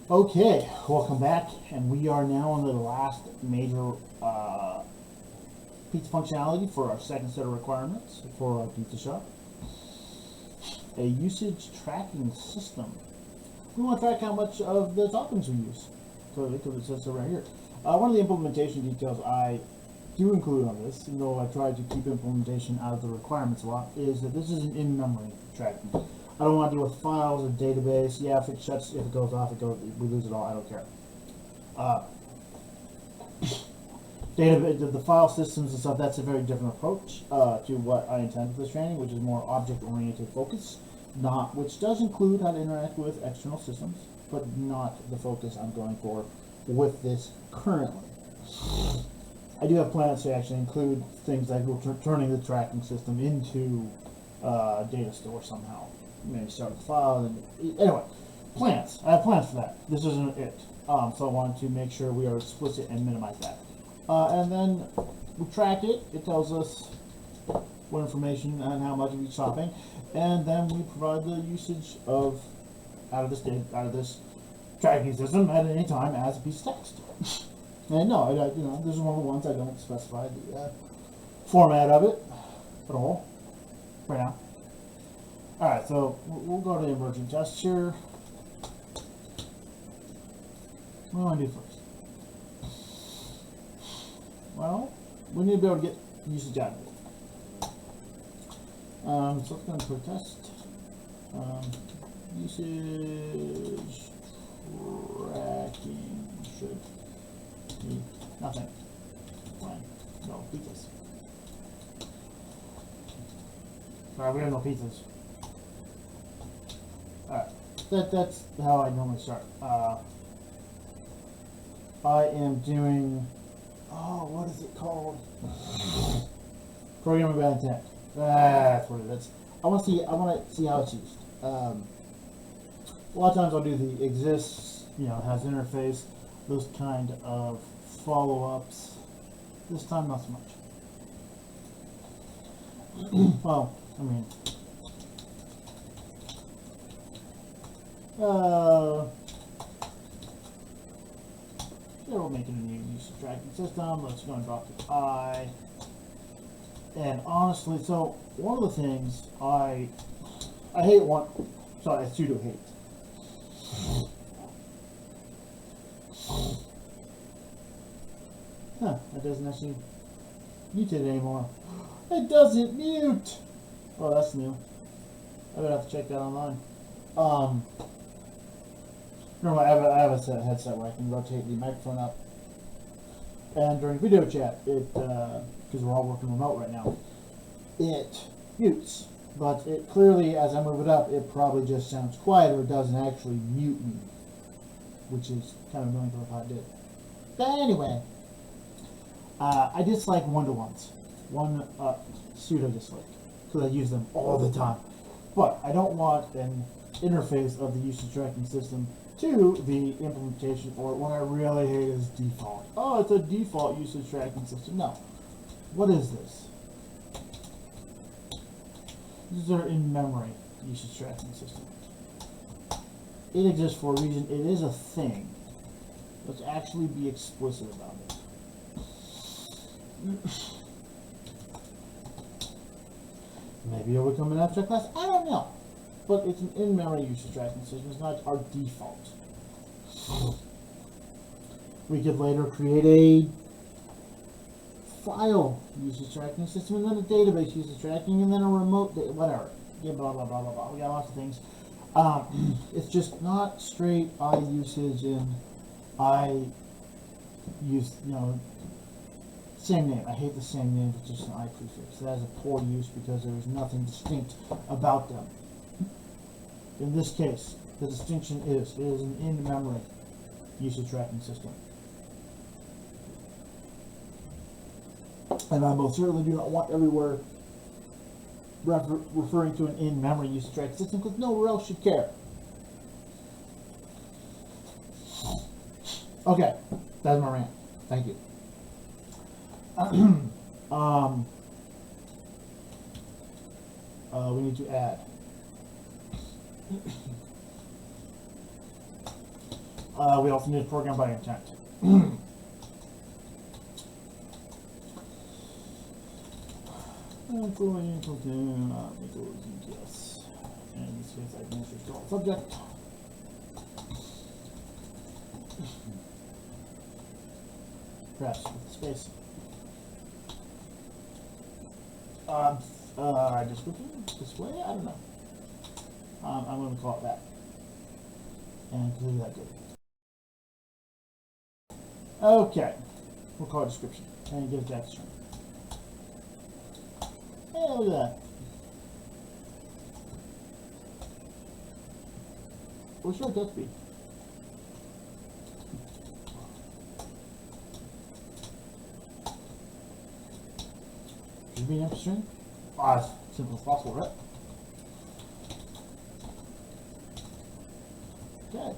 Okay, welcome back, and we are now on the last major pizza functionality for our second set of requirements for our pizza shop. A usage tracking system. We want to track how much of the toppings we use, clearly, because it says so right here. One of the implementation details I do include on this, even though I tried to keep implementation out of the requirements a lot, is that this is an in-memory tracking. I don't want to deal with files or database. Yeah, if it shuts, if it goes off, we lose it all. I don't care. Database, the file systems and stuff, that's a very different approach to what I intend for this training, which is more object-oriented focus, which does include how to interact with external systems, but not the focus I'm going for with this currently. I do have plans to actually include things like turning the tracking system into data store somehow. Maybe start with the file, and anyway, plans. I have plans for that. This isn't it. So I wanted to make sure we are explicit and minimize that. And then we track it. It tells us what information and how much of each topping, and then we provide the usage of out of this tracking system at any time as a piece of text. And no, this is one of the ones I don't specify the format of it at all right now. All right, so we'll go to the emerging test here. What do I want to do first? Well, we need to be able to get usage out of it. So let's go and put test. Usage tracking should be nothing. Fine. No pizzas. Sorry, we have no pizzas. Alright, that's how I normally start. I am doing, what is it called? Programming by intent. That's what it is. I want to see how it's used. A lot of times I'll do the exists, has interface, those kind of follow-ups. This time, not so much. Well, I mean, we'll make it a new usage tracking system. Let's go and drop the I. And honestly, so one of the things I hate I pseudo hate. That doesn't actually mute it anymore. It doesn't mute! Oh, that's new. I would have to check that online. Remember, I have a headset where I can rotate the microphone up. And during video chat, because we're all working remote right now, it mutes. But it clearly, as I move it up, it probably just sounds quieter. It doesn't actually mute me, which is kind of annoying for how it did. But anyway, I dislike one-to-ones. Pseudo dislike, because I use them all the time. But I don't want an interface of the usage tracking system to the implementation for it. What I really hate is default. Oh, it's a default usage tracking system. No. What is this? This is our in-memory usage tracking system. It exists for a reason. It is a thing. Let's actually be explicit about it. Maybe it'll become an abstract class. I don't know. But it's an in-memory usage tracking system. It's not our default. We could later create a file usage tracking system, and then a database usage tracking, and then a remote whatever. Yeah, blah blah blah blah blah. We got lots of things. It's just not straight I usage and I use same name. I hate the same name with just an I prefix. That is a poor use because there is nothing distinct about them. In this case, the distinction is it is an in-memory usage tracking system. And I most certainly do not want everywhere referring to an in-memory usage tracking system because no one else should care. Okay, that's my rant. Thank you. We need to add We also need a program by intent. Employee equals yes. And in this case, I administer still subject. Perhaps with space. Description? Display? I don't know. I'm going to call it that. And leave that good. Okay. We'll call it description. And give it that string. Hey, look at that. What's your depth speed? Should be an empty string? As simple as possible, right? Okay.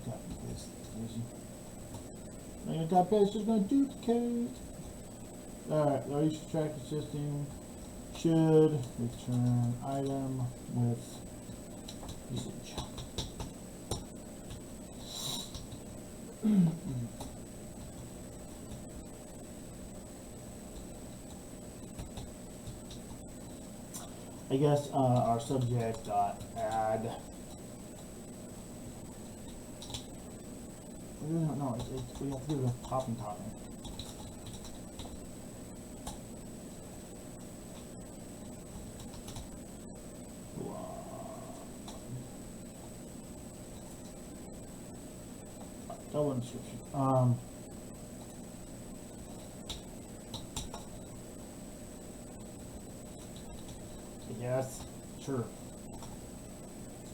Copy paste. Easy. I'm gonna copy paste. Just gonna duplicate. All right. Our use track existing should return item with usage. I guess our subject dot add. We really don't know. We have to do the topping. Double description. Yes, sure.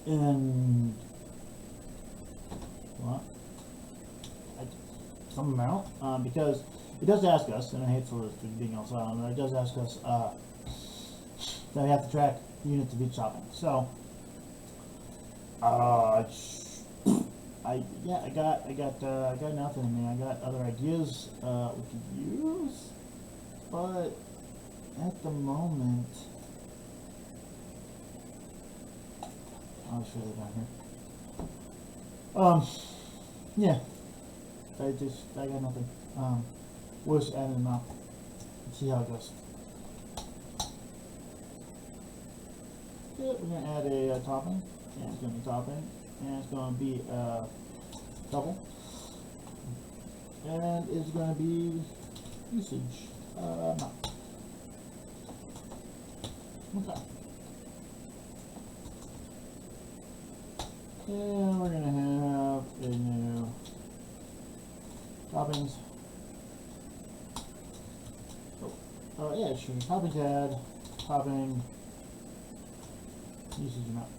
And what? Some amount, because it does ask us, and I hate for being outside on it. It does ask us that we have to track units of each topping. So, I got nothing. I mean, I got other ideas we could use, but at the moment. I'll just further down here. Yeah. I got nothing. We'll just add them up. See how it goes. Yeah, we're gonna add a topping. And it's gonna be topping. And it's gonna be double. And it's gonna be usage. No. Okay. And we're gonna have a new toppings. Oh, yeah, sure. Toppings add, topping, usage amount.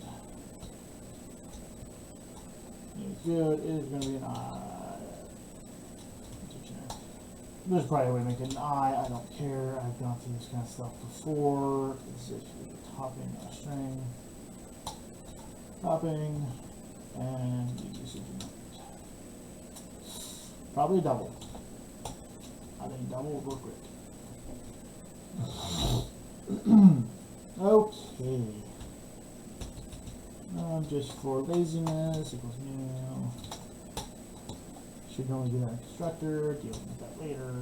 It's good. It is going to be an I. There's probably a way to make it an I don't care. I've gone through this kind of stuff before. This is topping a string. Topping. And the usage amount. Probably double. I think double will work great. Okay. Just for laziness equals new. Should only do that in constructor. Deal with that later.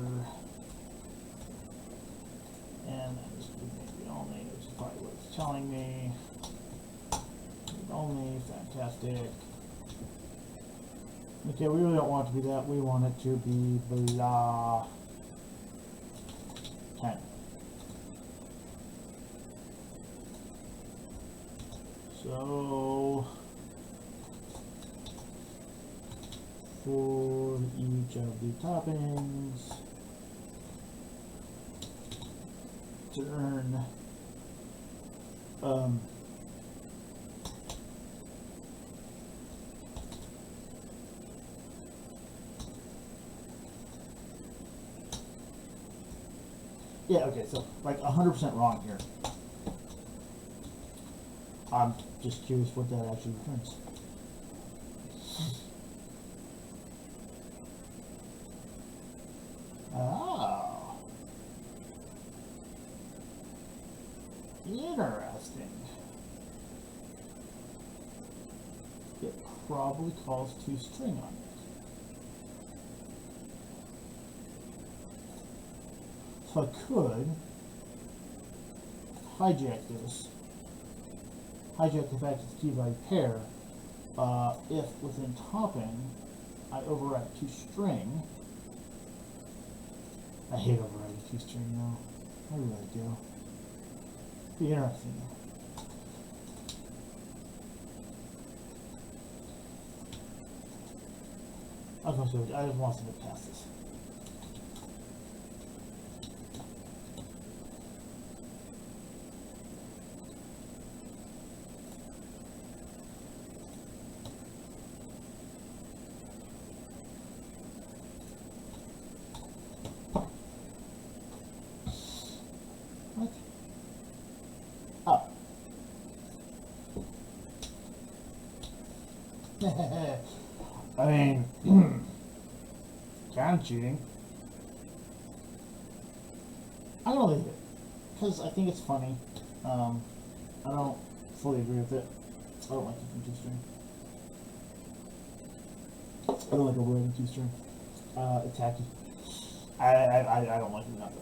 And then this would make read only, which is probably what it's telling me. Read only, fantastic. Okay, we really don't want it to be that. We want it to be blah 10. So for each of the toppings to earn yeah, okay, so like 100% wrong here. I'm just curious what that actually returns. Oh. Interesting. it probably calls toString on it. So I could hijack this, hijack the fact it's a key value pair, if within topping I overwrite toString. I hate overwriting toString now. I really do. Be interesting though. I just want to get past this. What? Oh. I mean, kind of cheating. I'm gonna leave it because I think it's funny. I don't fully agree with it. I don't like it from toString. I don't like overwriting toString. It's hacky. I don't like it enough.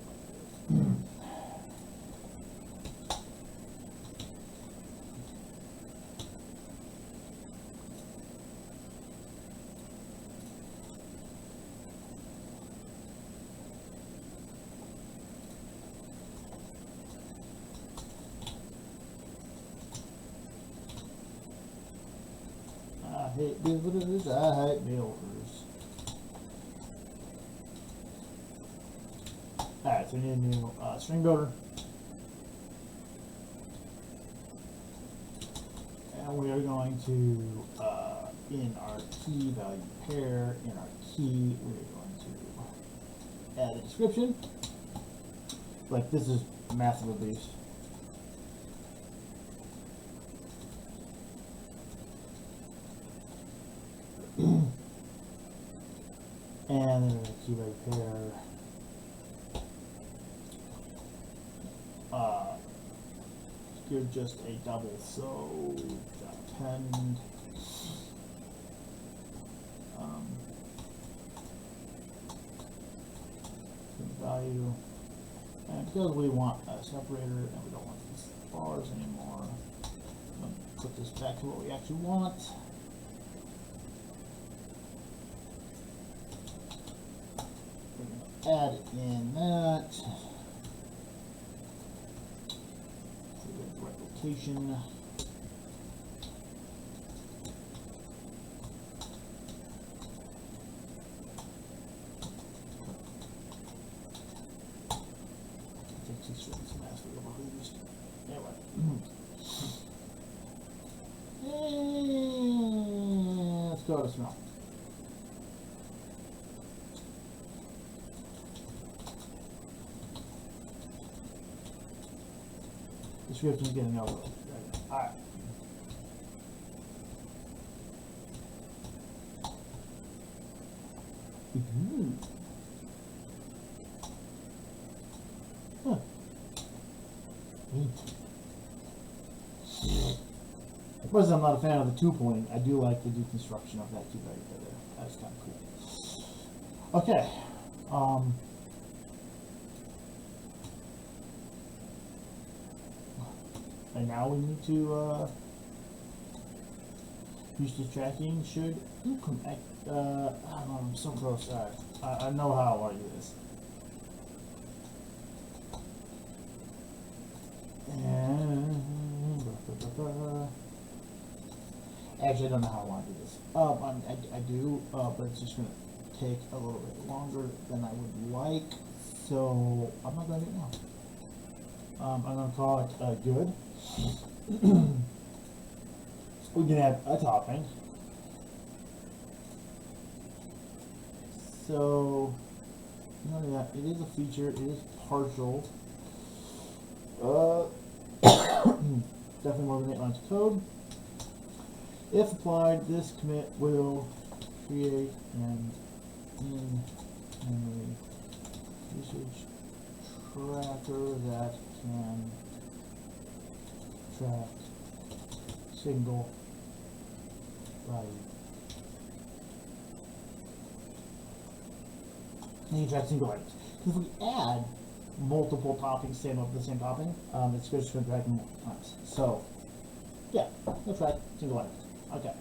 I hate builders. I hate builders. Alright, so we need a new string builder. And we are going to, in our key value pair, in our key, we are going to add a description. Like, this is massive abuse. And then a key value pair. Give just a double, so append value, and because we want a separator and we don't want these bars anymore, I'm going to put this back to what we actually want. Add in that replication. Anyway. Let's go to smell. Description is getting over. Alright. Huh. Of course, I'm not a fan of the 2-point. I do like the deconstruction of that key value there. That's kind of cool. Okay. And now we need to use the tracking should connect. I'm so close. I know how I want to do this. And actually, I don't know how I want to do this. I do, but it's just going to take a little bit longer than I would like. So I'm not going to do it now. I'm going to call it good. We can add a topping. So, yeah, it is a feature. It is partial. Definitely more than 8 lines of code. If applied, this commit will create an in-memory usage tracker that can track single try. And you try single items. Because if we add multiple toppings, same of the same topping, it's just going to drag them multiple times. So, yeah, let's try single items. Okay.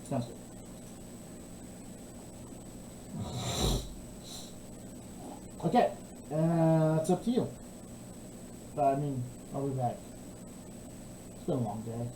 Sounds good. Okay, it's up to you. I mean, I'll be back. It's been a long day.